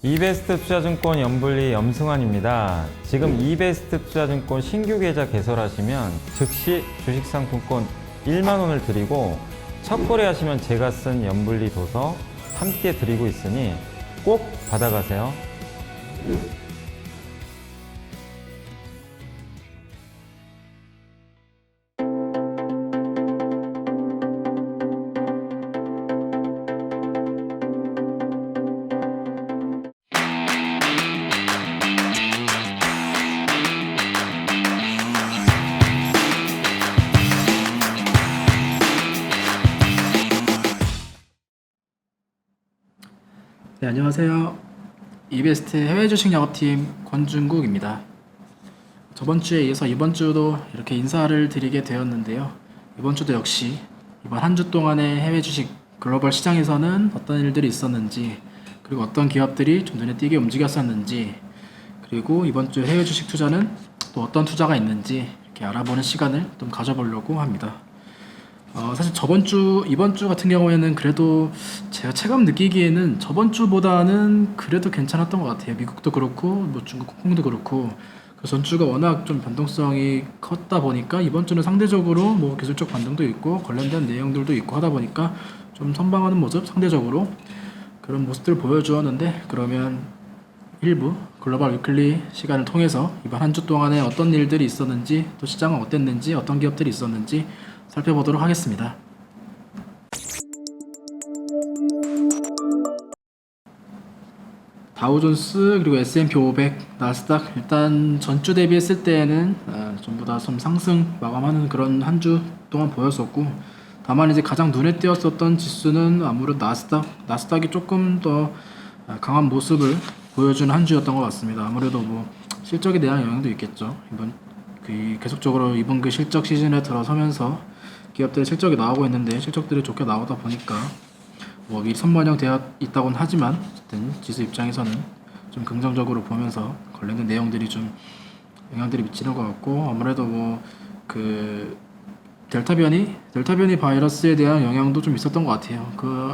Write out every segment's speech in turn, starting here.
이베스트 투자증권 연불리 염승환입니다. 지금 이베스트 투자증권 신규 계좌 개설하시면 즉시 주식상품권 1만 원을 드리고 첫 거래하시면 제가 쓴 연불리 도서 함께 드리고 있으니 꼭 받아가세요. 네, 안녕하세요. 이베스트 해외 주식 영업팀 권준국입니다. 저번 주에 이어서 이번 주도 이렇게 인사를 드리게 되었는데요. 이번 주도 역시 이번 한 주 동안의 해외 주식 글로벌 시장에서는 어떤 일들이 있었는지, 그리고 어떤 기업들이 좀 눈에 띄게 움직였었는지, 그리고 이번 주 해외 주식 투자는 또 어떤 투자가 있는지 이렇게 알아보는 시간을 좀 가져보려고 합니다. 사실 이번 주 같은 경우에는 그래도 제가 체감 느끼기에는 저번 주보다는 그래도 괜찮았던 것 같아요. 미국도 그렇고, 뭐 중국, 홍콩도 그렇고. 그 전주가 워낙 좀 변동성이 컸다 보니까 이번 주는 상대적으로 뭐 기술적 반등도 있고 관련된 내용들도 있고 하다 보니까 좀 선방하는 모습, 상대적으로 그런 모습들을 보여주었는데, 그러면 일부 글로벌 위클리 시간을 통해서 이번 한 주 동안에 어떤 일들이 있었는지, 또 시장은 어땠는지, 어떤 기업들이 있었는지 살펴보도록 하겠습니다. 다우존스, 그리고 S&P 500, 나스닥, 일단 전주 대비했을 때에는 전부 다 좀 상승 마감하는 그런 한 주 동안 보였었고, 다만 이제 가장 눈에 띄었었던 지수는 아무래도 나스닥이 조금 더 강한 모습을 보여주는 한 주였던 것 같습니다. 아무래도 뭐 실적에 대한 영향도 있겠죠. 계속적으로 이번 그 실적 시즌에 들어서면서 기업들의 실적이 나오고 있는데, 실적들이 좋게 나오다 보니까 뭐 미리 선반영되어 있다고는 하지만 어쨌든 지수 입장에서는 좀 긍정적으로 보면서 관련된 내용들이 좀 영향들이 미치는 것 같고, 아무래도 뭐 그 델타 변이 바이러스에 대한 영향도 좀 있었던 것 같아요.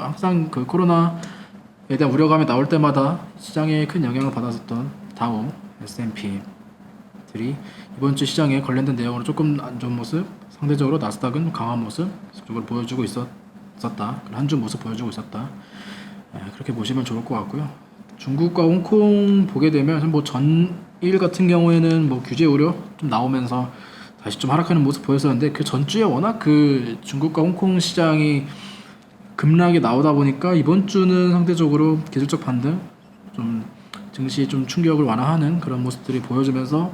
항상 그 코로나에 대한 우려감이 나올 때마다 시장에 큰 영향을 받았었던 다우, S&P들이 이번 주 시장에 관련된 내용으로 조금 안 좋은 모습, 상대적으로 나스닥은 강한 모습 계속적으로 보여주고 있었다. 한 주 모습 보여주고 있었다. 그렇게 보시면 좋을 것 같고요. 중국과 홍콩 보게 되면 뭐 전일 같은 경우에는 뭐 규제 우려 좀 나오면서 다시 좀 하락하는 모습 보였었는데, 그 전주에 워낙 그 중국과 홍콩 시장이 급락이 나오다 보니까 이번 주는 상대적으로 기술적 반등, 좀 증시 좀 충격을 완화하는 그런 모습들이 보여주면서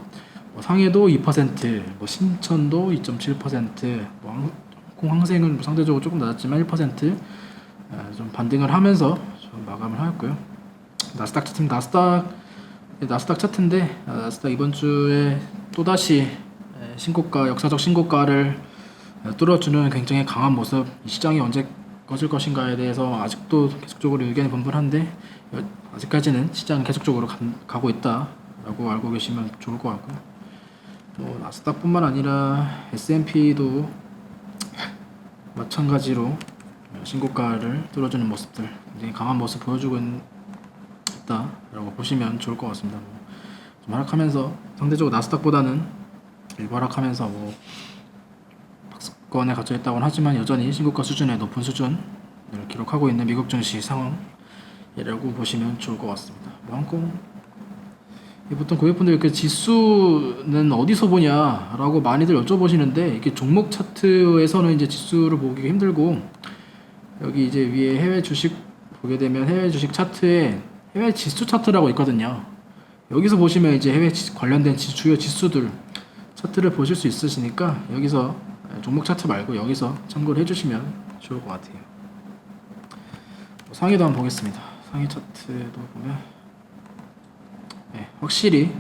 뭐 상해도 2%, 뭐 신천도 2.7%, 뭐 홍콩 항생은 뭐 상대적으로 조금 낮았지만 1%좀 반등을 하면서 좀 마감을 하였고요. 나스닥 차트인데, 나스닥 이번 주에 또다시 역사적 신고가를 뚫어주는 굉장히 강한 모습. 이 시장이 언제 꺼질 것인가에 대해서 아직도 계속적으로 의견이 분분한데, 아직까지는 시장은 계속적으로 가고 있다라고 알고 계시면 좋을 것 같고요. 뭐 나스닥뿐만 아니라 S&P도 마찬가지로 신고가를 뚫어주는 모습들, 굉장히 강한 모습 보여주고 있다라고 보시면 좋을 것 같습니다. 좀 하락하면서, 상대적으로 나스닥보다는 일부 하락하면서 뭐 박스권에 갇혀 있다고는 하지만 여전히 신고가 수준의 높은 수준을 기록하고 있는 미국 증시 상황이라고 보시면 좋을 것 같습니다. 뭐 항공, 보통 고객분들 그 지수는 어디서 보냐라고 많이들 여쭤보시는데, 이게 종목 차트에서는 이제 지수를 보기 힘들고, 여기 이제 위에 해외 주식 보게 되면 해외 주식 차트에 해외 지수 차트라고 있거든요. 여기서 보시면 이제 관련된 주요 지수들 차트를 보실 수 있으시니까, 여기서 종목 차트 말고 여기서 참고를 해주시면 좋을 것 같아요. 상위도 한번 보겠습니다. 상위 차트도 보면 확실히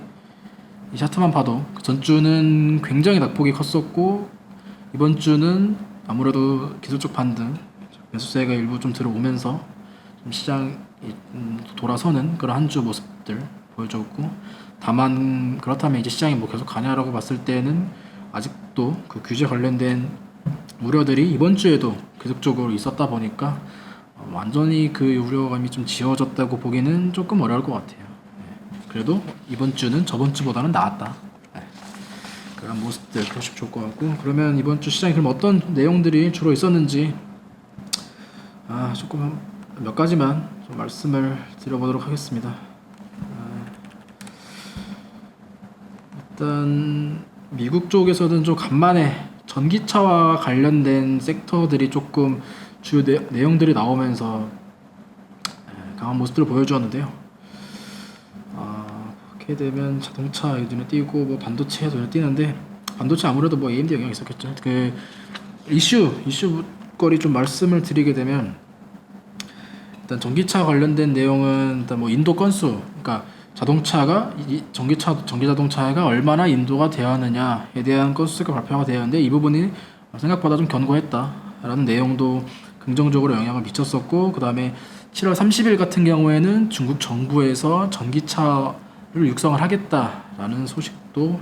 이 차트만 봐도 그 전주는 굉장히 낙폭이 컸었고, 이번 주는 아무래도 기술적 반등, 매수세가 일부 좀 들어오면서 좀 시장이 돌아서는 그런 한 주 모습들 보여줬고, 다만 그렇다면 이제 시장이 뭐 계속 가냐라고 봤을 때는 아직도 그 규제 관련된 우려들이 이번 주에도 계속적으로 있었다 보니까 완전히 그 우려감이 좀 지워졌다고 보기는 조금 어려울 것 같아요. 그래도 이번 주는 저번 주보다는 나았다. 그런 모습들 보시면 좋을 것 같고, 그러면 이번 주 시장에 그럼 어떤 내용들이 주로 있었는지 조금 몇 가지만 좀 말씀을 드려보도록 하겠습니다. 일단 미국 쪽에서는 좀 간만에 전기차와 관련된 섹터들이 조금 주요 내용들이 나오면서 강한 모습들을 보여주었는데요. 그렇게 되면 자동차 눈에 띄고 뭐 반도체 눈에 띄는데, 반도체 아무래도 뭐 AMD 영향이 있었겠죠. 그 이슈거리 좀 말씀을 드리게 되면, 일단 전기차 관련된 내용은 일단 뭐 인도 건수, 그러니까 자동차가 전기 자동차가 얼마나 인도가 되었느냐에 대한 건수가 발표가 되었는데, 이 부분이 생각보다 좀 견고했다라는 내용도 긍정적으로 영향을 미쳤었고, 그 다음에 7월 30일 같은 경우에는 중국 정부에서 전기차를 육성을 하겠다라는 소식도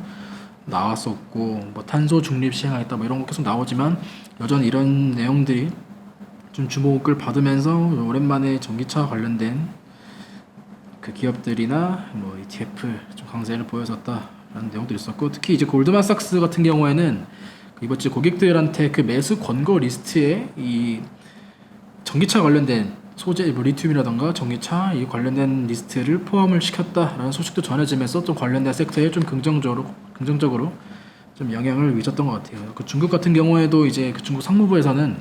나왔었고, 뭐 탄소 중립 시행하겠다 뭐 이런 거 계속 나오지만, 여전히 이런 내용들이 좀 주목을 받으면서 오랜만에 전기차 관련된 그 기업들이나 뭐 ETF 좀 강세를 보여줬다라는 내용들이 있었고, 특히 이제 골드만삭스 같은 경우에는 이번 주 고객들한테 그 매수 권고 리스트에 이 전기차 관련된 소재, 뭐 리튬이라던가 전기차 이 관련된 리스트를 포함을 시켰다라는 소식도 전해지면서 좀 관련된 섹터에 좀 긍정적으로 좀 영향을 미쳤던 것 같아요. 그 중국 같은 경우에도 이제 그 중국 상무부에서는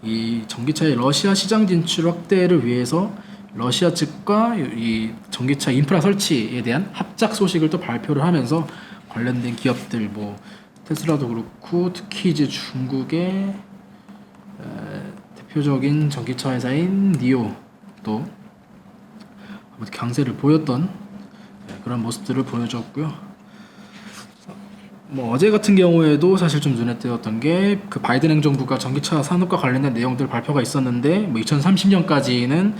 이 전기차의 러시아 시장 진출 확대를 위해서 러시아 측과 이 전기차 인프라 설치에 대한 합작 소식을 또 발표를 하면서 관련된 기업들, 뭐 테슬라도 그렇고, 특히 이제 중국의 대표적인 전기차 회사인 니오도 강세를 보였던 그런 모습들을 보여줬고요. 뭐 어제 같은 경우에도 사실 좀 눈에 띄었던 게, 그 바이든 행정부가 전기차 산업과 관련된 내용들 발표가 있었는데, 뭐 2030년까지는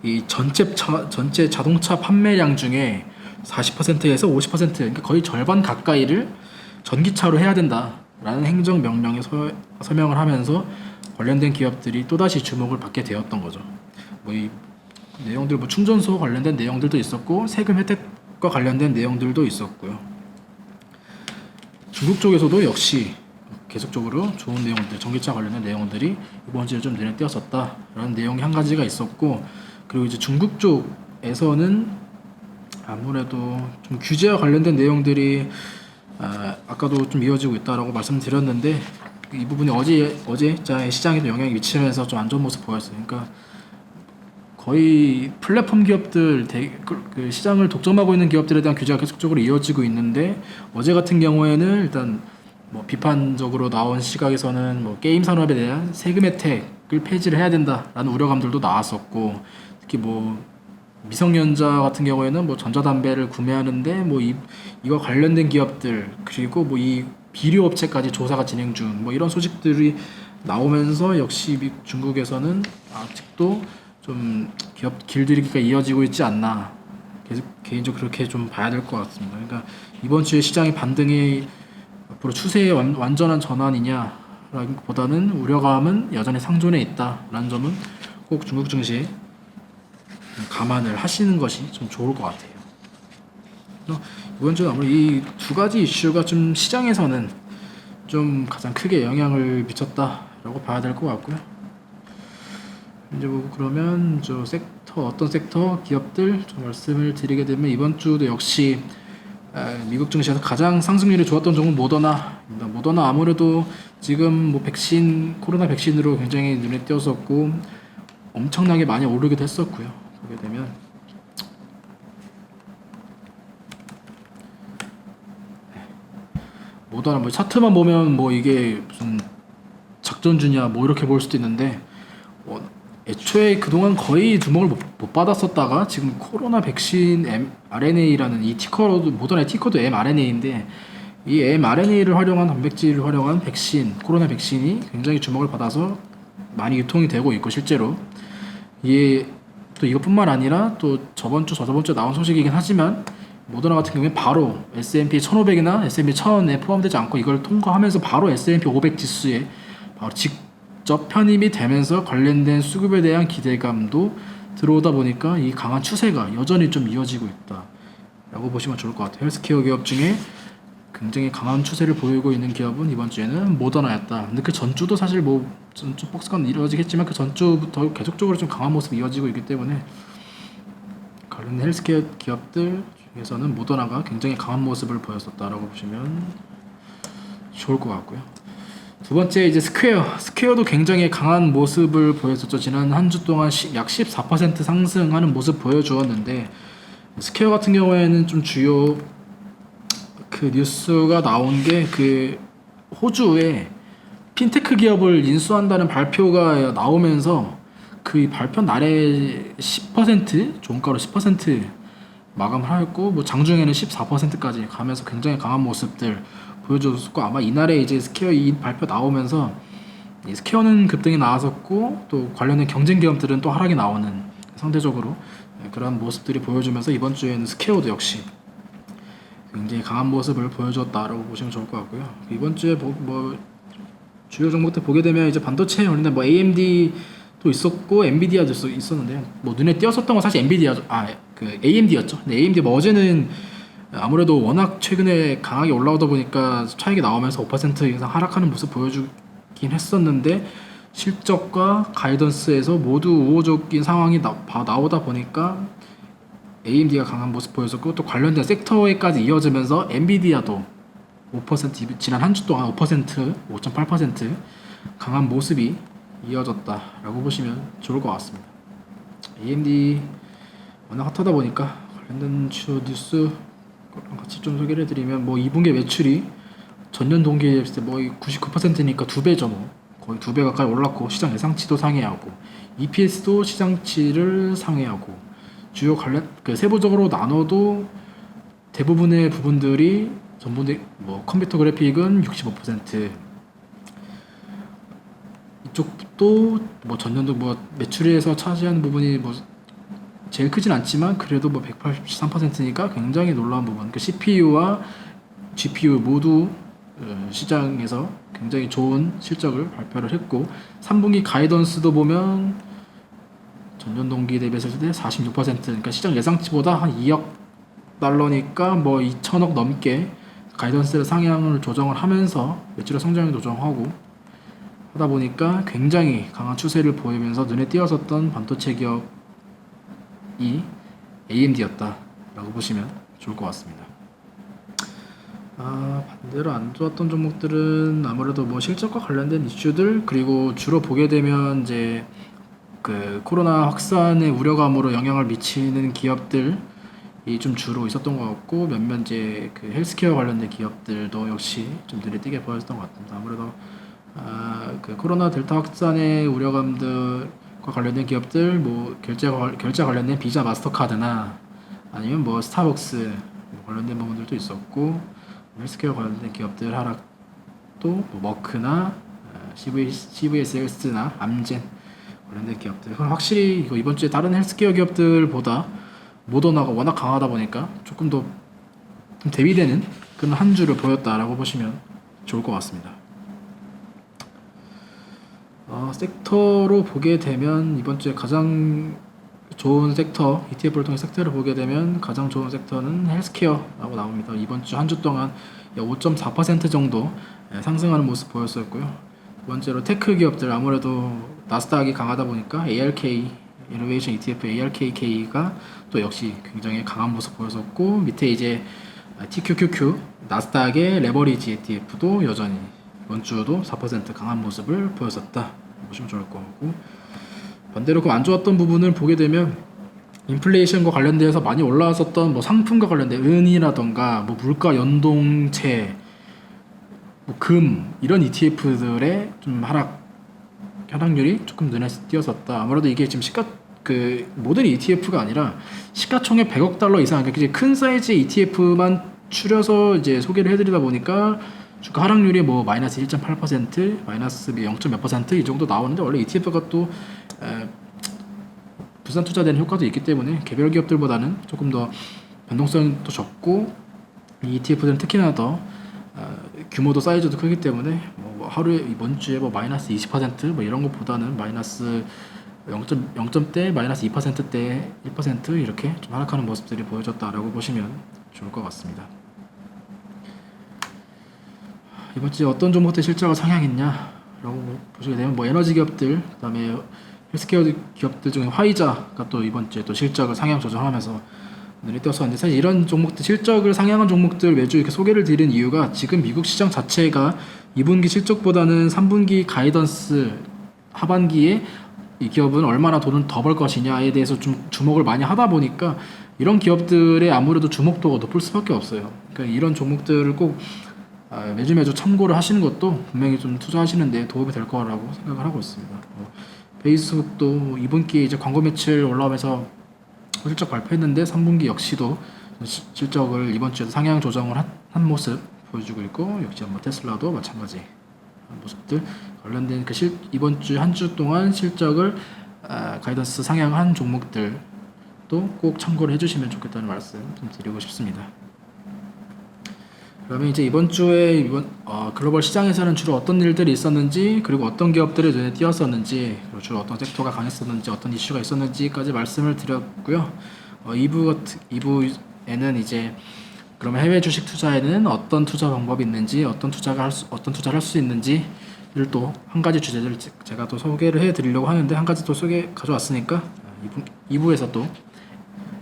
이 전체 자동차 판매량 중에 40%에서 50%, 그러니까 거의 절반 가까이를 전기차로 해야 된다라는 행정 명령에 서명을 하면서 관련된 기업들이 또다시 주목을 받게 되었던 거죠. 뭐 이 내용들, 뭐 충전소 관련된 내용들도 있었고, 세금 혜택과 관련된 내용들도 있었고요. 중국 쪽에서도 역시 계속적으로 좋은 내용들, 전기차 관련된 내용들이 이번 주에 좀 눈에 띄었었다라는 내용이 한 가지가 있었고, 그리고 이제 중국 쪽에서는 아무래도 좀 규제와 관련된 내용들이 아까도 좀 이어지고 있다라고 말씀드렸는데, 이 부분이 어제 시장에도 영향이 미치면서 좀 안 좋은 모습 보였어요. 그러니까 거의 플랫폼 기업들, 그 시장을 독점하고 있는 기업들에 대한 규제가 계속적으로 이어지고 있는데, 어제 같은 경우에는 일단 뭐 비판적으로 나온 시각에서는 뭐 게임 산업에 대한 세금 혜택을 폐지를 해야 된다라는 우려감들도 나왔었고, 특히 뭐 미성년자 같은 경우에는 뭐 전자담배를 구매하는데 뭐 이거 관련된 기업들, 그리고 뭐 이 비료 업체까지 조사가 진행 중, 뭐 이런 소식들이 나오면서 역시 중국에서는 아직도 좀 기업 길들이기가 이어지고 있지 않나, 계속 개인적으로 그렇게 좀 봐야 될 것 같습니다. 그러니까 이번 주에 시장의 반등이 앞으로 추세의 완전한 전환이냐라기보다는 우려감은 여전히 상존해 있다라는 점은 꼭 중국 증시에 감안을 하시는 것이 좀 좋을 것 같아요. 이번 주는 아무래도 이 두 가지 이슈가 좀 시장에서는 좀 가장 크게 영향을 미쳤다라고 봐야 될 것 같고요. 이제 뭐 그러면 저 어떤 섹터 기업들 좀 말씀을 드리게 되면, 이번 주도 역시 미국 증시에서 가장 상승률이 좋았던 종목 모더나입니다. 모더나 아무래도 지금 뭐 코로나 백신으로 굉장히 눈에 띄었었고, 엄청나게 많이 오르기도 했었고요. 보게 되면 모더나 뭐 차트만 보면 뭐 이게 무슨 작전주냐 뭐 이렇게 볼 수도 있는데, 애초에 그동안 거의 주목을 못 받았었다가 지금 코로나 백신 mRNA라는 이 티커로도, 모더나의 티커도 mRNA인데, 이 mRNA를 활용한 단백질을 활용한 백신, 코로나 백신이 굉장히 주목을 받아서 많이 유통이 되고 있고, 실제로 이게 또 이것뿐만 아니라 또 저번 주 나온 소식이긴 하지만, 모더나 같은 경우에 바로 S&P 1500이나 S&P 1000에 포함되지 않고 이걸 통과하면서 바로 S&P 500 지수에 바로 직접 편입이 되면서 관련된 수급에 대한 기대감도 들어오다 보니까 이 강한 추세가 여전히 좀 이어지고 있다 라고 보시면 좋을 것 같아요. 헬스케어 기업 중에 굉장히 강한 추세를 보이고 있는 기업은 이번 주에는 모더나였다. 근데 그 전주도 사실 뭐 좀 폭스건 이루어지겠지만 그 전주부터 계속적으로 좀 강한 모습이 이어지고 있기 때문에 관련 헬스케어 기업들 중에서는 모더나가 굉장히 강한 모습을 보였었다라고 보시면 좋을 것 같고요. 두 번째 이제 스퀘어도 굉장히 강한 모습을 보였었죠. 지난 한 주 동안 약 14% 상승하는 모습 보여주었는데 스퀘어 같은 경우에는 좀 주요 그 뉴스가 나온 게 그 호주에 핀테크 기업을 인수한다는 발표가 나오면서 그 발표 날에 10% 종가로 10% 마감을 하였고 뭐 장중에는 14%까지 가면서 굉장히 강한 모습들 보여줬었고 아마 이날에 이제 스퀘어 이 발표 나오면서 이 스퀘어는 급등이 나왔었고 또 관련된 경쟁 기업들은 또 하락이 나오는 상대적으로 그런 모습들이 보여주면서 이번 주에는 스퀘어도 역시 굉장히 강한 모습을 보여줬다라고 보시면 좋을 것 같고요. 이번 주에 뭐 주요 종목들 보게 되면 이제 반도체에 관련된 뭐 AMD도 있었고 엔비디아도 있었는데요. 뭐 눈에 띄었었던 건 사실 그 AMD였죠. 근데 AMD 뭐 어제는 아무래도 워낙 최근에 강하게 올라오다 보니까 차익이 나오면서 5% 이상 하락하는 모습 보여주긴 했었는데 실적과 가이던스에서 모두 우호적인 상황이 나오다 보니까 AMD가 강한 모습 보였었고 또 관련된 섹터에까지 이어지면서 엔비디아도 5% 지난 한 주 동안 5.8% 강한 모습이 이어졌다라고 보시면 좋을 것 같습니다. AMD 워낙 핫하다 보니까 관련된 주요 뉴스 같이 좀 소개를 해드리면 뭐 2분기 매출이 전년 동기에 비했을 때 뭐 99%니까 2배죠. 뭐 거의 2배 가까이 올랐고 시장 예상치도 상회하고 EPS도 시장치를 상회하고 주요 관련 그 세부적으로 나눠도 대부분의 부분들이 전부 뭐 컴퓨터 그래픽은 65% 이쪽도 뭐 전년도 뭐 매출에서 차지하는 부분이 뭐 제일 크진 않지만 그래도 뭐 183%니까 굉장히 놀라운 부분. 그 CPU와 GPU 모두 시장에서 굉장히 좋은 실적을 발표를 했고 3분기 가이던스도 보면 전년 동기 대비했을 때 46% 그러니까 시장 예상치보다 한 2억 달러니까 뭐 2천억 넘게 가이던스를 상향을 조정을 하면서 매출의 성장을 조정하고 하다 보니까 굉장히 강한 추세를 보이면서 눈에 띄었었던 반도체 기업이 AMD였다라고 보시면 좋을 것 같습니다. 반대로 안 좋았던 종목들은 아무래도 뭐 실적과 관련된 이슈들 그리고 주로 보게 되면 이제 그 코로나 확산의 우려감으로 영향을 미치는 기업들 이 좀 주로 있었던 것 같고 몇몇 이제 그 헬스케어 관련된 기업들도 역시 좀 눈에 띄게 보였던 것 같습니다. 아무래도 그 코로나 델타 확산의 우려감들과 관련된 기업들 뭐 결제 관련된 비자 마스터카드나 아니면 뭐 스타벅스 관련된 부분들도 있었고 헬스케어 관련된 기업들 하락도 뭐 머크나 CVS나 암젠 관련된 기업들 확실히 이번 주에 다른 헬스케어 기업들보다 모더나가 워낙 강하다 보니까 조금 더 대비되는 그런 한 주를 보였다라고 보시면 좋을 것 같습니다. 섹터로 보게 되면 이번 주에 가장 좋은 섹터 ETF를 통해 섹터를 보게 되면 가장 좋은 섹터는 헬스케어라고 나옵니다. 이번 주 한 주 동안 5.4% 정도 상승하는 모습 보였었고요. 두 번째로 테크 기업들 아무래도 나스닥이 강하다 보니까 ARK 이노베이션 ETF ARKK가 또 역시 굉장히 강한 모습 보였었고 밑에 이제 TQQQ 나스닥의 레버리지 ETF도 여전히 이번 주도 4% 강한 모습을 보였었다 보시면 좋을 것 같고 반대로 그 안 좋았던 부분을 보게 되면 인플레이션과 관련돼서 많이 올라왔었던 뭐 상품과 관련된 은이라던가 뭐 물가 연동체 뭐 금 이런 ETF들의 좀 하락률이 조금 눈에 띄었었다. 아무래도 이게 지금 그 모든 ETF가 아니라 시가총액 100억 달러 이상 그러니까 이제 큰 사이즈의 ETF만 추려서 이제 소개를 해드리다 보니까 주가 하락률이 뭐 마이너스 1.8%, 마이너스 0.몇% 이 정도 나오는데 원래 ETF가 또 분산 투자되는 효과도 있기 때문에 개별 기업들보다는 조금 더 변동성도 적고 이 ETF들은 특히나 더 규모도 사이즈도 크기 때문에 뭐 뭐 하루에 이번 주에 뭐 마이너스 20%뭐 이런 것보다는 마이너스 0점대, 마이너스 2%대 1% 이렇게 좀 하락하는 모습들이 보여졌다라고 보시면 좋을 것 같습니다. 이번 주에 어떤 종목들 실적을 상향했냐라고 보시게 되면 뭐 에너지 기업들, 그다음에 헬스케어 기업들 중에 화이자가 또 이번 주에 또 실적을 상향 조정하면서 눈에 띄었었는데, 사실 이런 종목들 실적을 상향한 종목들 매주 이렇게 소개를 드리는 이유가 지금 미국 시장 자체가 2분기 실적보다는 3분기 가이던스 하반기에 이 기업은 얼마나 돈을 더 벌 것이냐에 대해서 좀 주목을 많이 하다 보니까 이런 기업들의 아무래도 주목도가 높을 수밖에 없어요. 그러니까 이런 종목들을 꼭 매주 참고를 하시는 것도 분명히 좀 투자하시는데 도움이 될 거라고 생각을 하고 있습니다. 페이스북도 2분기에 이제 광고 매출 올라오면서 실적 발표했는데 3분기 역시도 실적을 이번 주에도 상향 조정을 한 모습 보여주고 있고, 역시 뭐 테슬라도 마찬가지 모습들 관련된 그 이번 주 한 주 동안 실적을 가이던스 상향한 종목들도 꼭 참고를 해주시면 좋겠다는 말씀 좀 드리고 싶습니다. 그러면 이제 이번 주에 글로벌 시장에서는 주로 어떤 일들이 있었는지, 그리고 어떤 기업들이 눈에 띄었었는지, 그리고 주로 어떤 섹터가 강했었는지, 어떤 이슈가 있었는지까지 말씀을 드렸고요. 2부에는 이제 그러면 해외 주식 투자에는 어떤 투자 방법이 있는지, 어떤 투자를 할 수 있는지를 또 한 가지 주제를 제가 또 소개를 해드리려고 하는데, 한 가지 또 가져왔으니까 2부에서 또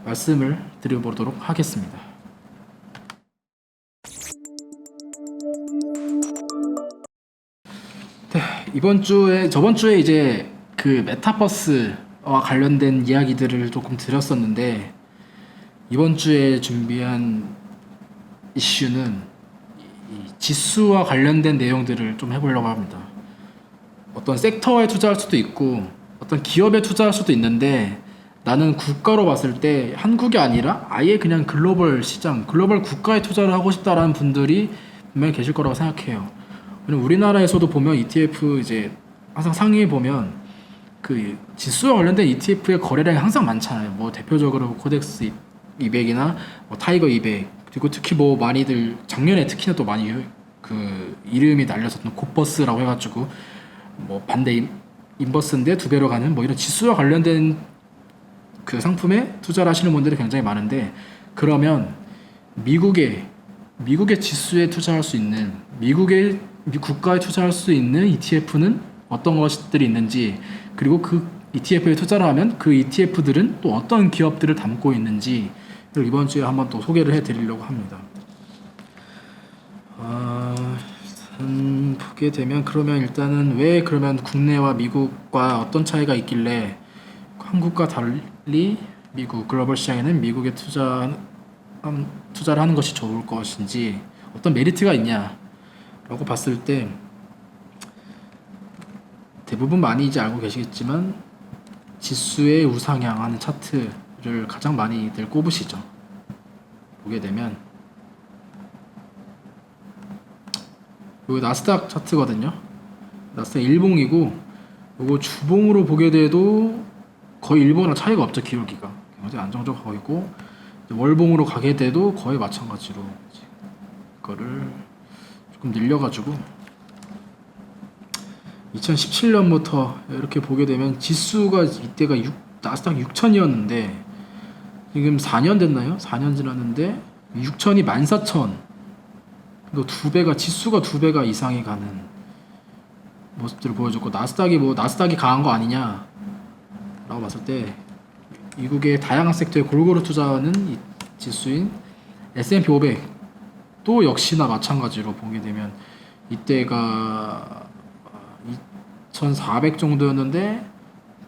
말씀을 드려보도록 하겠습니다. 네, 저번 주에 이제 그 메타버스와 관련된 이야기들을 조금 드렸었는데, 이번 주에 준비한 이슈는 이 지수와 관련된 내용들을 좀 해보려고 합니다. 어떤 섹터에 투자할 수도 있고 어떤 기업에 투자할 수도 있는데, 나는 국가로 봤을 때 한국이 아니라 아예 그냥 글로벌 시장, 글로벌 국가에 투자를 하고 싶다라는 분들이 분명히 계실 거라고 생각해요. 우리나라에서도 보면 ETF 이제 항상 상위에 보면 그 지수와 관련된 ETF의 거래량이 항상 많잖아요. 뭐 대표적으로 코덱스 200이나 뭐 타이거 200, 그리고 특히 뭐 많이들 작년에 특히나 또 많이 그 이름이 날렸었던 곱버스라고 해가지고 뭐 반대 인버스인데 2배로 가는 뭐 이런 지수와 관련된 그 상품에 투자를 하시는 분들이 굉장히 많은데, 그러면 미국의 지수에 투자할 수 있는, 미국의 국가에 투자할 수 있는 ETF는 어떤 것들이 있는지, 그리고 그 ETF에 투자를 하면 그 ETF들은 또 어떤 기업들을 담고 있는지 이번 주에 한번 또 소개를 해드리려고 합니다. 보게 되면 그러면 일단은 왜 그러면 국내와 미국과 어떤 차이가 있길래 한국과 달리 미국 글로벌 시장에는 미국에 투자를 하는 것이 좋을 것인지, 어떤 메리트가 있냐라고 봤을 때 대부분 많이 이제 알고 계시겠지만 지수의 우상향하는 차트를 가장 많이들 꼽으시죠. 보게 되면 여기 나스닥 차트거든요. 나스닥 일봉이고, 이거 주봉으로 보게 돼도 거의 일봉이랑 차이가 없죠. 기울기가 굉장히 안정적하고 있고, 월봉으로 가게 돼도 거의 마찬가지로 이거를 조금 늘려가지고 2017년부터 이렇게 보게 되면 지수가 이때가 나스닥 6,000이었는데 지금 4년 됐나요? 4년 지났는데 6,000이 14,000. 이거 지수가 2배가 이상이 가는 모습들을 보여줬고, 나스닥이 강한 거 아니냐 라고 봤을 때 미국의 다양한 섹터에 골고루 투자하는 이 지수인 S&P 500도 역시나 마찬가지로 보게 되면 이때가 2,400 정도였는데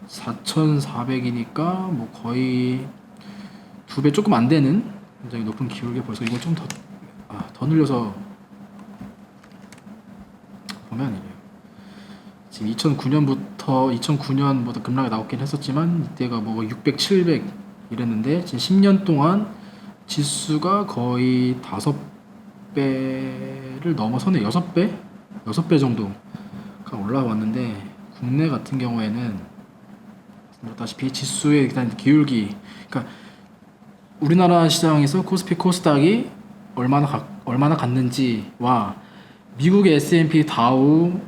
4,400이니까 뭐 거의 2배 조금 안 되는 굉장히 높은 기울기 보여서, 이거 좀 더 늘려서 보면 이래요. 지금 2009년보다 급락이 나오긴 했었지만 이때가 뭐 600, 700 이랬는데 지금 10년 동안 지수가 거의 5배를 넘어서네. 6배 정도가 올라왔는데, 국내 같은 경우에는 다시피 지수의 일단 기울기, 그러니까 우리나라 시장에서 코스피 코스닥이 얼마나 갔는지와 미국의 S&P 다우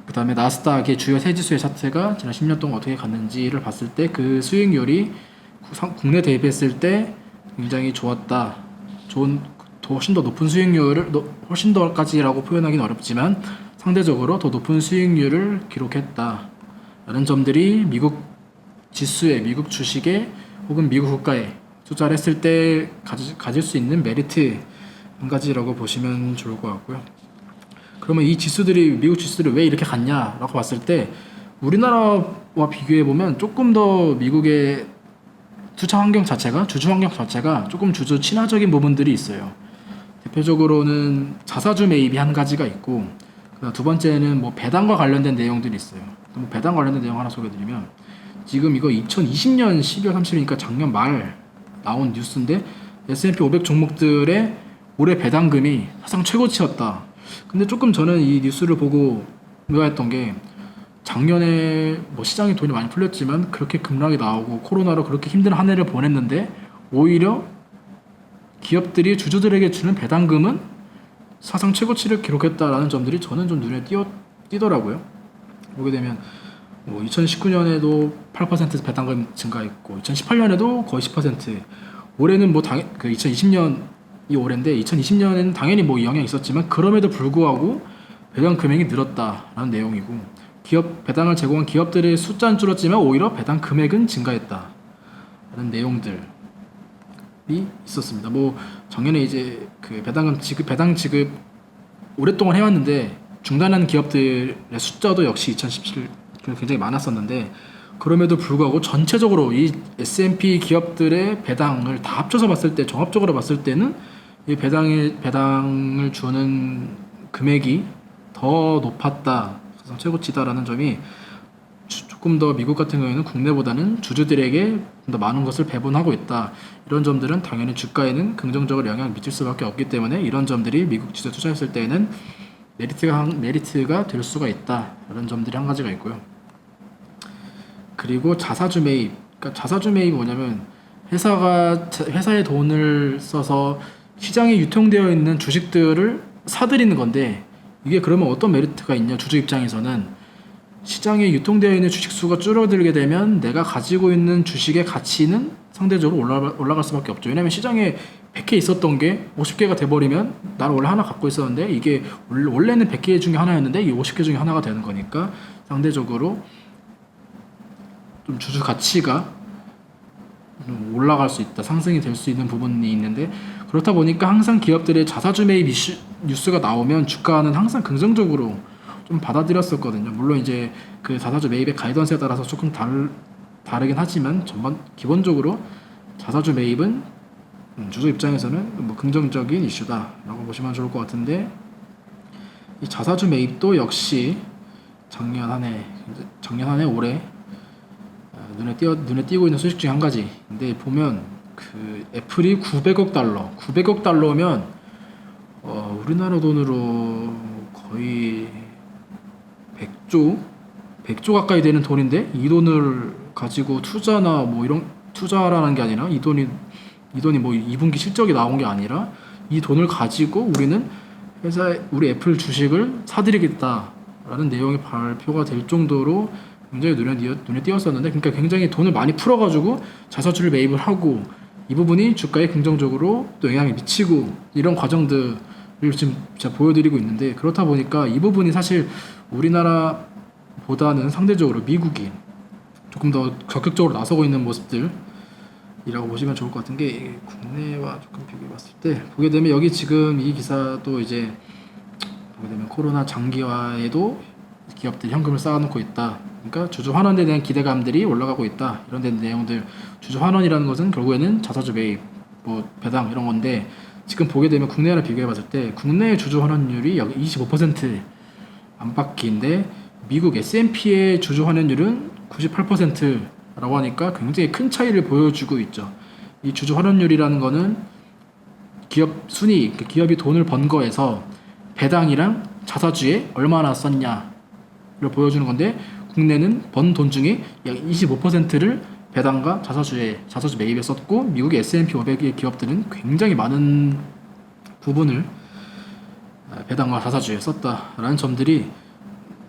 그다음에 나스닥의 주요 세 지수의 차트가 지난 10년 동안 어떻게 갔는지를 봤을 때 그 수익률이 국내 대비했을 때 굉장히 좋았다. 훨씬 더 높은 수익률을 훨씬 더까지라고 표현하기는 어렵지만 상대적으로 더 높은 수익률을 기록했다. 라는 점들이 미국 지수에 미국 주식에 혹은 미국 국가에 투자를 했을 때 가질 수 있는 메리트 한 가지라고 보시면 좋을 것 같고요. 그러면 이 지수들이 미국 지수들이 왜 이렇게 갔냐라고 봤을 때 우리나라와 비교해 보면 조금 더 미국의 투자 환경 자체가 주주 환경 자체가 조금 주주 친화적인 부분들이 있어요. 대표적으로는 자사주 매입이 한 가지가 있고 그다음 두 번째는 뭐 배당과 관련된 내용들이 있어요. 뭐 배당 관련된 내용 하나 소개드리면 지금 이거 2020년 12월 30일이니까 작년 말 나온 뉴스인데 S&P 500 종목들의 올해 배당금이 사상 최고치였다. 근데 조금 저는 이 뉴스를 보고 의아했던 게 작년에 뭐 시장에 돈이 많이 풀렸지만 그렇게 급락이 나오고 코로나로 그렇게 힘든 한 해를 보냈는데 오히려 기업들이 주주들에게 주는 배당금은 사상 최고치를 기록했다라는 점들이 저는 좀 눈에 띄더라고요. 보게 되면 뭐 2019년에도 8% 배당금 증가했고 2018년에도 거의 10%, 올해는 뭐 2020년 이 올해인데 2020년에는 당연히 뭐 영향이 있었지만 그럼에도 불구하고 배당 금액이 늘었다라는 내용이고 기업 배당을 제공한 기업들의 숫자는 줄었지만 오히려 배당 금액은 증가했다라는 내용들이 있었습니다. 뭐 작년에 이제 그 배당 지급 오랫동안 해왔는데 중단한 기업들의 숫자도 역시 2017 굉장히 많았었는데 그럼에도 불구하고 전체적으로 이 S&P 기업들의 배당을 다 합쳐서 봤을 때 종합적으로 봤을 때는 이 배당을 주는 금액이 더 높았다, 가장 최고치다라는 점이 조금 더 미국 같은 경우에는 국내보다는 주주들에게 좀 더 많은 것을 배분하고 있다. 이런 점들은 당연히 주가에는 긍정적으로 영향을 미칠 수밖에 없기 때문에 이런 점들이 미국 지수에 투자했을 때에는 메리트가 될 수가 있다. 이런 점들이 한 가지가 있고요. 그리고 자사주 매입. 그러니까 자사주 매입이 뭐냐면 회사의 돈을 써서 시장에 유통되어 있는 주식들을 사들이는 건데 이게 그러면 어떤 메리트가 있냐? 주주 입장에서는 시장에 유통되어 있는 주식 수가 줄어들게 되면 내가 가지고 있는 주식의 가치는 상대적으로 올라갈 수밖에 없죠. 왜냐면 시장에 100개 있었던 게 50개가 돼버리면 나는 원래 하나 갖고 있었는데 이게 원래는 100개 중에 하나였는데 이 50개 중에 하나가 되는 거니까 상대적으로 좀 주주 가치가 좀 올라갈 수 있다, 상승이 될 수 있는 부분이 있는데 그렇다 보니까 항상 기업들의 자사주 매입 뉴스가 나오면 주가는 항상 긍정적으로 좀 받아들였었거든요. 물론 이제 그 자사주 매입의 가이던스에 따라서 조금 다르긴 하지만 기본적으로 자사주 매입은 주주 입장에서는 뭐 긍정적인 이슈다라고 보시면 좋을 것 같은데 이 자사주 매입도 역시 작년 한 해 올해 눈에 띄고 있는 소식 중에 한 가지. 근데 보면 그 애플이 900억 달러면 우리나라 돈으로 거의 100조 가까이 되는 돈인데 이 돈을 가지고 투자나 뭐 이런 투자라는 게 아니라 이 돈이 뭐 2분기 실적이 나온 게 아니라 이 돈을 가지고 우리 애플 주식을 사들이겠다라는 내용이 발표가 될 정도로 굉장히 눈에 띄었었는데 그러니까 굉장히 돈을 많이 풀어가지고 자사주를 매입을 하고 이 부분이 주가에 긍정적으로 또 영향이 미치고 이런 과정들을 지금 제가 보여드리고 있는데 그렇다 보니까 이 부분이 사실 우리나라보다는 상대적으로 미국이 조금 더 적극적으로 나서고 있는 모습들이라고 보시면 좋을 것 같은 게 국내와 조금 비교해봤을 때 보게 되면 여기 지금 이 기사도 이제 보게 되면 코로나 장기화에도 기업들이 현금을 쌓아놓고 있다. 그러니까 주주 환원에 대한 기대감들이 올라가고 있다. 이런 데 내용들 주주 환원이라는 것은 결국에는 자사주 매입, 뭐 배당 이런 건데 지금 보게 되면 국내랑 비교해봤을 때 국내 주주 환원율이 약 25% 안팎인데 미국 S&P의 주주 환원율은 98%라고 하니까 굉장히 큰 차이를 보여주고 있죠. 이 주주 환원율이라는 거는 기업 순이익, 기업이 돈을 번 거에서 배당이랑 자사주에 얼마나 썼냐를 보여주는 건데 국내는 번 돈 중에 약 25%를 배당과 자사주 매입에 썼고 미국의 S&P 500의 기업들은 굉장히 많은 부분을 배당과 자사주에 썼다라는 점들이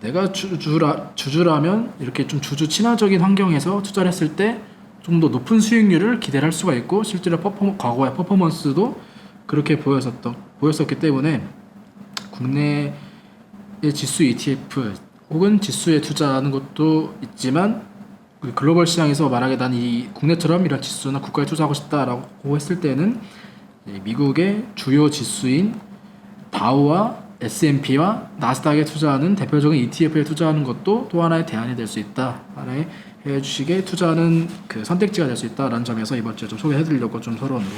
내가 주주라면 이렇게 좀 주주 친화적인 환경에서 투자를 했을 때 좀 더 높은 수익률을 기대할 수가 있고 실제로 과거의 퍼포먼스도 그렇게 보였었기 때문에 국내의 지수 ETF 혹은 지수에 투자하는 것도 있지만 글로벌 시장에서 만약에 난 이 국내처럼 이런 지수나 국가에 투자하고 싶다라고 했을 때는 미국의 주요 지수인 다우와 S&P와 나스닥에 투자하는 대표적인 ETF에 투자하는 것도 또 하나의 대안이 될 수 있다. 하나의 해외 주식에 투자하는 그 선택지가 될 수 있다라는 점에서 이번 주에 좀 소개해드리려고 좀 서론으로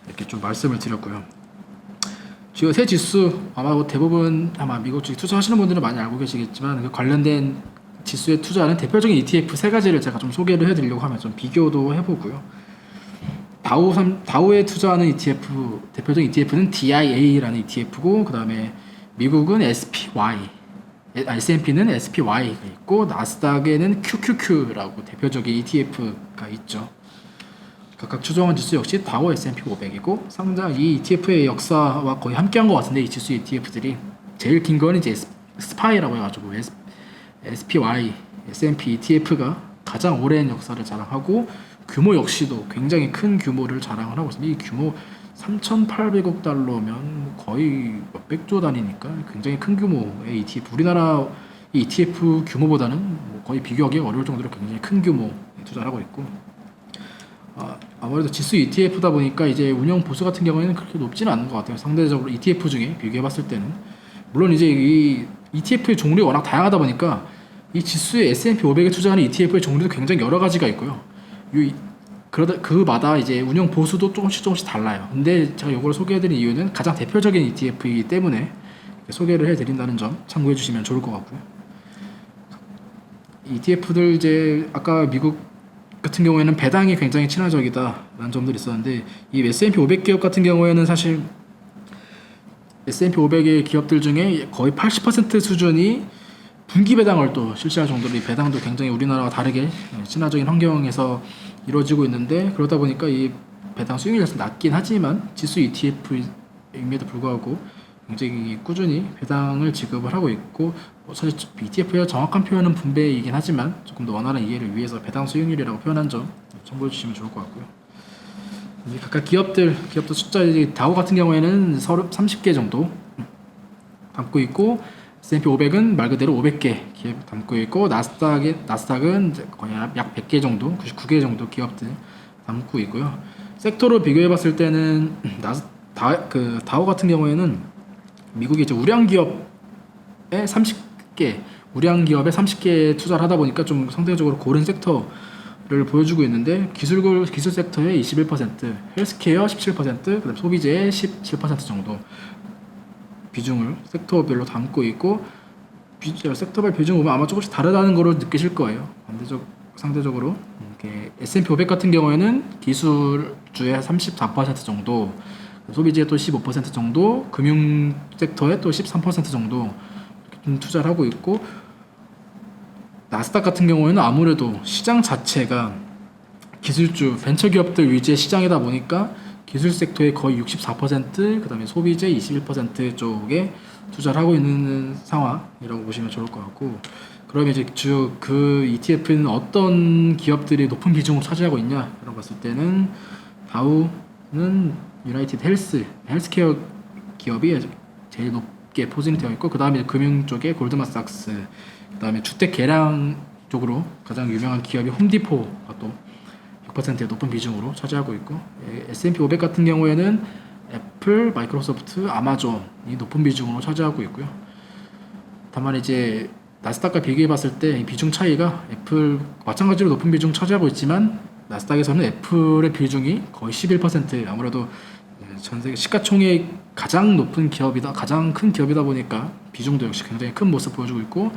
이렇게 좀 말씀을 드렸고요. 지금 세 지수 아마 대부분 아마 미국 주식 투자하시는 분들은 많이 알고 계시겠지만 그 관련된 지수에 투자하는 대표적인 ETF 세 가지를 제가 좀 소개를 해드리려고 하면 좀 비교도 해보고요. 다우에 투자하는 ETF 대표적인 ETF는 DIA라는 ETF고 그 다음에 미국은 SPY, S&P는 SPY가 있고 나스닥에는 QQQ라고 대표적인 ETF가 있죠. 각각 추정한 지수 역시 다우 S&P 500이고 상장 이 ETF의 역사와 거의 함께한 것 같은데 이 지수 ETF들이 제일 긴 거는 이제 SPY라고 해가지고 SPY, S&P ETF가 가장 오랜 역사를 자랑하고 규모 역시도 굉장히 큰 규모를 자랑을 하고 있습니다. 이 규모 3,800억 달러면 거의 몇백조 단위니까 굉장히 큰 규모의 ETF. 우리나라 ETF 규모보다는 거의 비교하기 어려울 정도로 굉장히 큰 규모에 투자를 하고 있고 아무래도 지수 ETF다 보니까 이제 운영 보수 같은 경우에는 그렇게 높지는 않은 것 같아요. 상대적으로 ETF 중에 비교해봤을 때는 물론 이제 이 ETF의 종류가 워낙 다양하다 보니까 이 지수의 S&P 500에 투자하는 ETF의 종류도 굉장히 여러 가지가 있고요. 그러다 그마다 이제 운영 보수도 조금씩 달라요. 근데 제가 이걸 소개해드린 이유는 가장 대표적인 ETF이기 때문에 소개를 해드린다는 점 참고해 주시면 좋을 것 같고요. ETF들 이제 아까 미국 같은 경우에는 배당이 굉장히 친화적이다라는 점들이 있었는데 이 S&P 500 기업 같은 경우에는 사실 S&P 500의 기업들 중에 거의 80% 수준이 분기 배당을 또 실시할 정도로 이 배당도 굉장히 우리나라와 다르게 친화적인 환경에서 이루어지고 있는데 그러다 보니까 이 배당 수익률이 낮긴 하지만 지수 ETF임에도 불구하고 굉장히 꾸준히 배당을 지급을 하고 있고 사실 ETF의 정확한 표현은 분배이긴 하지만 조금 더 원활한 이해를 위해서 배당 수익률이라고 표현한 점 참고해 주시면 좋을 것 같고요. 각각 기업들 숫자 다우 같은 경우에는 30개 정도 담고 있고 S&P 500은 말 그대로 500개 기업 담고 있고 나스닥은 거의 약 100개 정도, 99개 정도 기업들 담고 있고요. 섹터로 비교해봤을 때는 다우 같은 경우에는 미국의 이제 우량 기업에 30개 투자를 하다 보니까 좀 상대적으로 고른 섹터를 보여주고 있는데 기술 섹터의 21%, 헬스케어 17%, 그다음 소비재의 17% 정도. 비중을 섹터별로 담고 있고 섹터별 비중 보면 아마 조금씩 다르다는 거로 느끼실 거예요. 상대적으로 S&P 500 같은 경우에는 기술주의 34% 정도, 소비재의 또 15% 정도, 금융 섹터의 또 13% 정도 좀 투자를 하고 있고 나스닥 같은 경우에는 아무래도 시장 자체가 기술주 벤처 기업들 위주의 시장이다 보니까 기술 섹터의 거의 64%, 그다음에 소비재 21% 쪽에 투자를 하고 있는 상황이라고 보시면 좋을 것 같고, 그러면 이제 그 ETF는 어떤 기업들이 높은 비중을 차지하고 있냐라고 봤을 때는 다우는 유나이티드 헬스케어 기업이 제일 높게 포진이 되어 있고, 그 다음에 금융 쪽에 골드만삭스, 그 다음에 주택 계량 쪽으로 가장 유명한 기업이 홈디포가 또 6%의 높은 비중으로 차지하고 있고, S&P 500 같은 경우에는 애플, 마이크로소프트, 아마존이 높은 비중으로 차지하고 있고요. 다만 이제 나스닥과 비교해봤을 때 이 비중 차이가 애플 마찬가지로 높은 비중 차지하고 있지만 나스닥에서는 애플의 비중이 거의 11%, 아무래도 전 세계 시가총액 가장 높은 기업이다, 가장 큰 기업이다 보니까 비중도 역시 굉장히 큰 모습 보여주고 있고,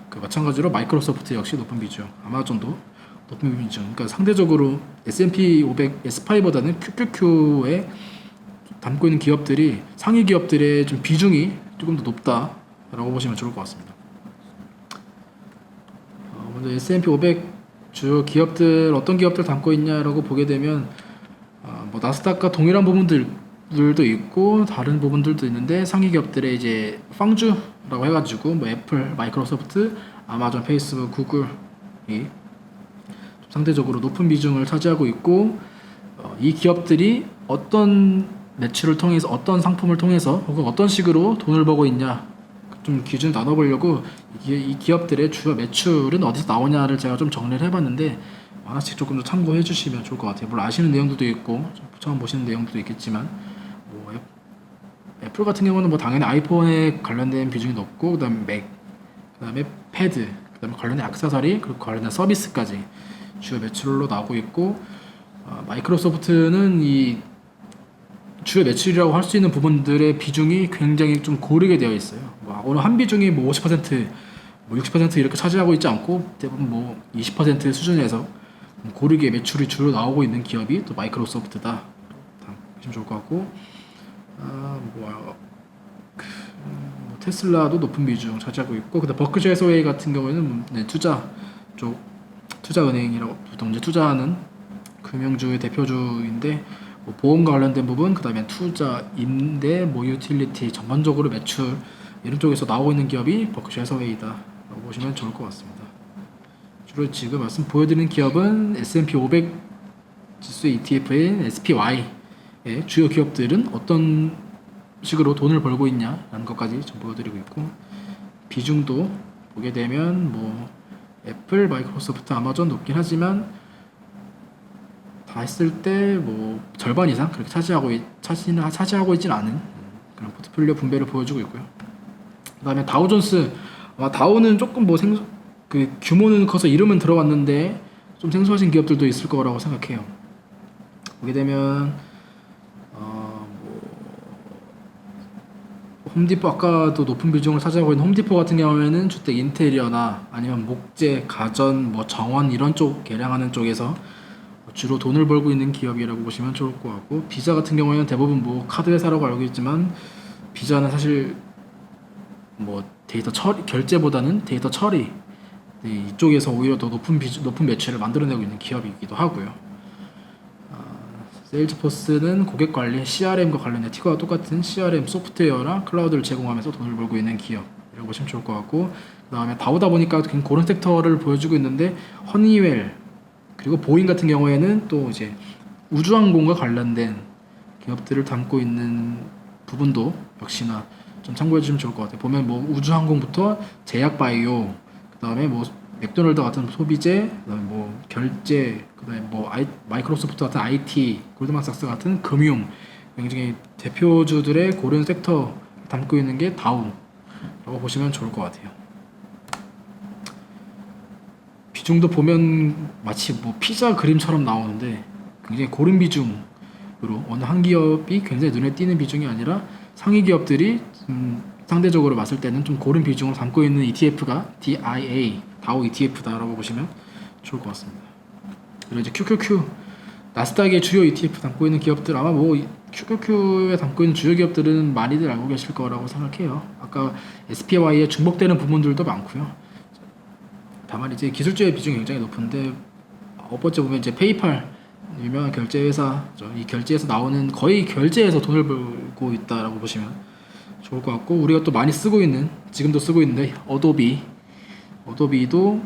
그 마찬가지로 마이크로소프트 역시 높은 비중, 아마존도 높은 비중. 그러니까 상대적으로 S&P 500 S5보다는 QQQ에 담고 있는 기업들이 상위 기업들의 좀 비중이 조금 더 높다라고 보시면 좋을 것 같습니다. 먼저 S&P 500 주요 기업들 어떤 기업들 담고 있냐라고 보게 되면 뭐 나스닥과 동일한 부분들 기업들도 있고 다른 부분들도 있는데 상위 기업들의 이제 팡주라고 해가지고 뭐 애플, 마이크로소프트, 아마존, 페이스북, 구글이 상대적으로 높은 비중을 차지하고 있고 이 기업들이 어떤 매출을 통해서 어떤 상품을 통해서 혹은 어떤 식으로 돈을 벌고 있냐 좀 기준 나눠보려고 이 기업들의 주요 매출은 어디서 나오냐를 제가 좀 정리를 해봤는데 하나씩 조금 더 참고해 주시면 좋을 것 같아요. 물론 아시는 내용들도 있고 처음 보시는 내용들도 있겠지만 뭐 애플 같은 경우는 뭐 당연히 아이폰에 관련된 비중이 높고 그다음에 맥, 그다음에 패드, 그다음에 관련된 액세서리 그리고 관련된 서비스까지 주요 매출로 나오고 있고 마이크로소프트는 이 주요 매출이라고 할 수 있는 부분들의 비중이 굉장히 좀 고르게 되어 있어요. 뭐 어느 한 비중이 뭐 50%, 뭐 60% 이렇게 차지하고 있지 않고 대부분 뭐 20% 수준에서 고르게 매출이 주로 나오고 있는 기업이 또 마이크로소프트다. 보시면 좋을 것 같고 뭐 테슬라도 높은 비중 차지하고 있고 그다음 버크셔 해서웨이 같은 경우에는 투자 쪽 투자은행이라고 보통 이제 투자하는 금융주의 대표주인데 뭐 보험과 관련된 부분, 그다음에 투자, 임대, 뭐 유틸리티 전반적으로 매출 이런 쪽에서 나오고 있는 기업이 버크셔 해서웨이다라고 보시면 좋을 것 같습니다. 주로 지금 말씀 보여드리는 기업은 S&P 500 지수 ETF인 SPY의 주요 기업들은 어떤 식으로 돈을 벌고 있냐라는 것까지 좀 보여드리고 있고 비중도 보게 되면 뭐 애플, 마이크로소프트, 아마존 높긴 하지만 다 했을 때 뭐 절반 이상 그렇게 차지하고 있진 않은 그런 포트폴리오 분배를 보여주고 있고요. 그다음에 다우존스 다우는 조금 뭐 그 규모는 커서 이름은 들어왔는데 좀 생소하신 기업들도 있을 거라고 생각해요. 보게 되면 홈디포 아까도 높은 비중을 차지하고 있는 홈디포 같은 경우에는 주택 인테리어나 아니면 목재, 가전, 뭐 정원 이런 쪽 개량하는 쪽에서 주로 돈을 벌고 있는 기업이라고 보시면 좋을 것 같고 비자 같은 경우에는 대부분 뭐 카드 회사라고 알고 있지만 비자는 사실 뭐 데이터 처리 결제보다는 데이터 처리 이쪽에서 오히려 더 높은 매출을 만들어내고 있는 기업이기도 하고요. 세일즈포스는 고객 관리, CRM과 관련된 티거와 똑같은 CRM 소프트웨어나 클라우드를 제공하면서 돈을 벌고 있는 기업이라고 보시면 좋을 것 같고 그 다음에 다우다 보니까 그런 섹터를 보여주고 있는데 허니웰 그리고 보잉 같은 경우에는 또 이제 우주항공과 관련된 기업들을 담고 있는 부분도 역시나 좀 참고해 주시면 좋을 것 같아요. 보면 뭐 우주항공부터 제약바이오, 그 다음에 뭐 맥도날드 같은 소비재, 그다음에 뭐 결제, 그다음에 뭐 마이크로소프트 같은 IT, 골드만삭스 같은 금융, 굉장히 대표주들의 고른 섹터 담고 있는 게 다우라고 보시면 좋을 것 같아요. 비중도 보면 마치 뭐 피자 그림처럼 나오는데 굉장히 고른 비중으로 어느 한 기업이 굉장히 눈에 띄는 비중이 아니라 상위 기업들이 상대적으로 봤을 때는 좀 고른 비중을 담고 있는 ETF가 DIA, 다우 ETF다라고 보시면 좋을 것 같습니다. 그리고 이제 QQQ, 나스닥의 주요 ETF 담고 있는 기업들 아마 뭐 QQQ에 담고 있는 주요 기업들은 많이들 알고 계실 거라고 생각해요. 아까 SPY에 중복되는 부분들도 많고요. 다만 이제 기술주의 비중이 굉장히 높은데 첫 번째 보면 이제 페이팔 유명한 결제 회사죠. 이 결제에서 나오는 거의 결제에서 돈을 벌고 있다라고 보시면 좋을 것 같고 우리가 또 많이 쓰고 있는 지금도 쓰고 있는데 어도비도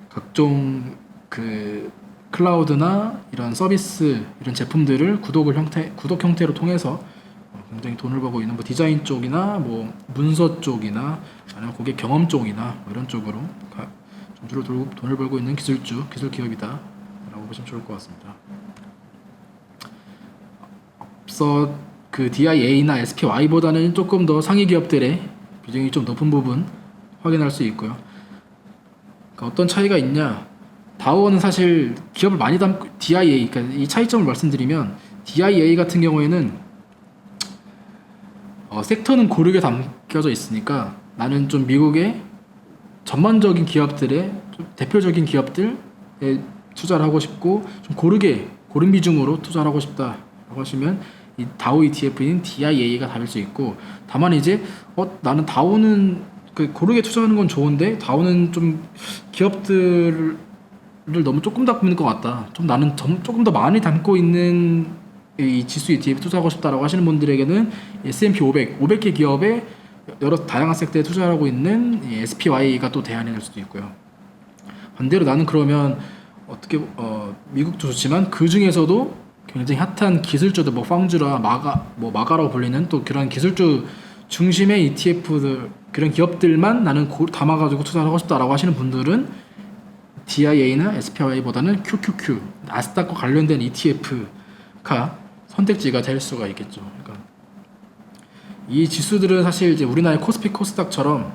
각종 그 클라우드나 이런 서비스 이런 제품들을 구독 형태로 통해서 굉장히 돈을 벌고 있는 뭐 디자인 쪽이나 뭐 문서 쪽이나 아니면 고객 경험 쪽이나 뭐 이런 쪽으로 좀 주로 돈을 벌고 있는 기술 기업이다라고 보시면 좋을 것 같습니다. 앞서 그 DIA나 SPY보다는 조금 더 상위 기업들의 비중이 좀 높은 부분 확인할 수 있고요. 그러니까 어떤 차이가 있냐? 다우는 사실 기업을 많이 담고 DIA, 그러니까 이 차이점을 말씀드리면 DIA 같은 경우에는 섹터는 고르게 담겨져 있으니까 나는 좀 미국의 전반적인 기업들의 좀 대표적인 기업들에 투자를 하고 싶고 좀 고른 비중으로 투자를 하고 싶다라고 하시면 이 다우 ETF인 DIA가 답일 수 있고 다만 이제 나는 다우는 그 고르게 투자하는 건 좋은데 다우는 좀 기업들을 너무 조금 담는 것 같다. 좀 나는 조금 더 많이 담고 있는 이 지수 ETF 투자하고 싶다라고 하시는 분들에게는 S&P 500개 기업에 여러 다양한 섹터에 투자하고 있는 이 SPY가 또 대안이 될 수도 있고요. 반대로 나는 그러면 어떻게 미국도 좋지만 그 중에서도 굉장히 핫한 기술주들 뭐 팡주라 마가라고 불리는 또 그런 기술주 중심의 ETF들 그런 기업들만 나는 담아가지고 투자를 하고 싶다라고 하시는 분들은 DIA나 SPY보다는 QQQ 나스닥과 관련된 ETF가 선택지가 될 수가 있겠죠. 그러니까 이 지수들은 사실 이제 우리나라의 코스피 코스닥처럼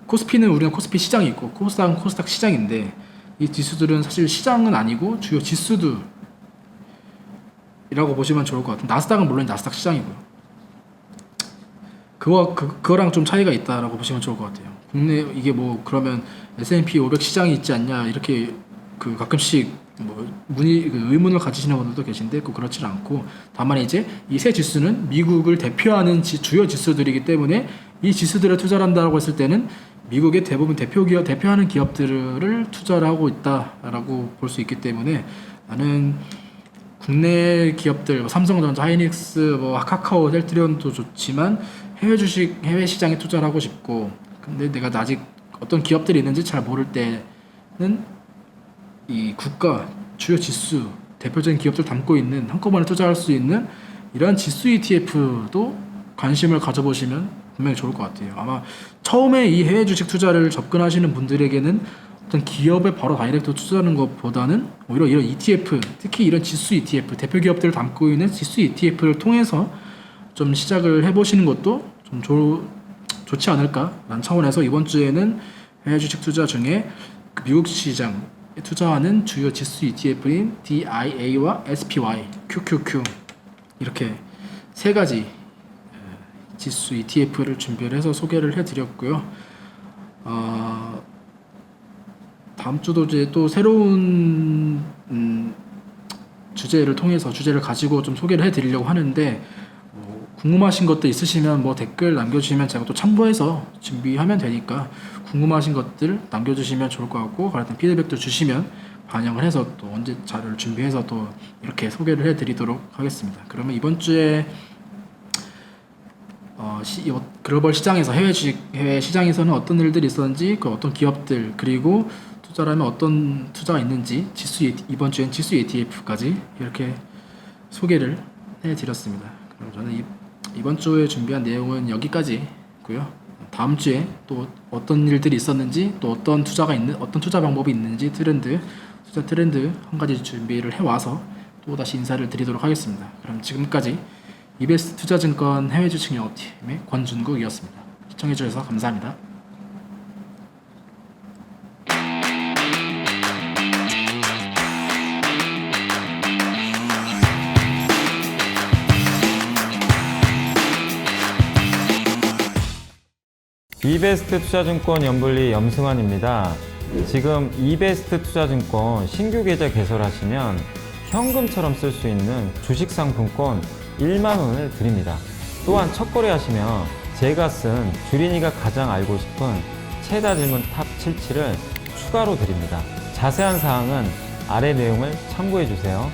코스피는 우리는 코스피 시장이 있고 코스닥은 코스닥 시장인데 이 지수들은 사실 시장은 아니고 주요 지수들이라고 보시면 좋을 것 같아요. 나스닥은 물론 나스닥 시장이고요. 그거랑 좀 차이가 있다라고 보시면 좋을 것 같아요. 국내 이게 뭐 그러면 S&P 500 시장이 있지 않냐 이렇게 그 가끔씩 뭐 의문을 가지시는 분들도 계신데 그렇지 않고 다만 이제 이 세 지수는 미국을 대표하는 주요 지수들이기 때문에 이 지수들에 투자를 한다고 했을 때는 미국의 대부분 대표하는 기업들을 투자를 하고 있다라고 볼 수 있기 때문에 나는 국내 기업들 뭐 삼성전자, 하이닉스, 뭐 카카오, 셀트리온도 좋지만 해외 시장에 투자를 하고 싶고 근데 내가 아직 어떤 기업들이 있는지 잘 모를 때는 이 국가 주요 지수 대표적인 기업들 담고 있는 한꺼번에 투자할 수 있는 이런 지수 ETF도 관심을 가져보시면 분명히 좋을 것 같아요. 아마 처음에 이 해외 주식 투자를 접근하시는 분들에게는 어떤 기업에 바로 다이렉트 투자하는 것보다는 오히려 이런 ETF, 특히 이런 지수 ETF, 대표 기업들을 담고 있는 지수 ETF를 통해서 좀 시작을 해보시는 것도 좀 좋지 않을까라는 차원에서 이번 주에는 해외 주식 투자 중에 그 미국 시장에 투자하는 주요 지수 ETF인 DIA와 SPY, QQQ 이렇게 세 가지 지수 ETF를 준비를 해서 소개를 해드렸고요. 다음 주도 이제 또 새로운 주제를 가지고 좀 소개를 해드리려고 하는데 궁금하신 것도 있으시면 뭐 댓글 남겨주시면 제가 또 참고해서 준비하면 되니까 궁금하신 것들 남겨주시면 좋을 것 같고 관련된 피드백도 주시면 반영을 해서 또 언제 자료를 준비해서 또 이렇게 소개를 해드리도록 하겠습니다. 그러면 이번 주에 글로벌 시장에서 해외 시장에서는 어떤 일들이 있었는지 그 어떤 기업들 그리고 투자를 하면 어떤 투자가 있는지 이번 주엔 지수 ETF까지 이렇게 소개를 해드렸습니다. 그럼 저는 이번 주에 준비한 내용은 여기까지고요. 다음 주에 또 어떤 일들이 있었는지 또 어떤 투자 방법이 있는지 투자 트렌드 한 가지 준비를 해와서 또 다시 인사를 드리도록 하겠습니다. 그럼 지금까지 이베스트 투자증권 해외 주식 영업팀의 권준국이었습니다. 시청해주셔서 감사합니다. 이베스트 투자증권 연불리 염승환입니다. 지금 이베스트 투자증권 신규 계좌 개설하시면 현금처럼 쓸 수 있는 주식상품권 1만 원을 드립니다. 또한 첫 거래하시면 제가 쓴 주린이가 가장 알고 싶은 최다 질문 탑 77을 추가로 드립니다. 자세한 사항은 아래 내용을 참고해 주세요.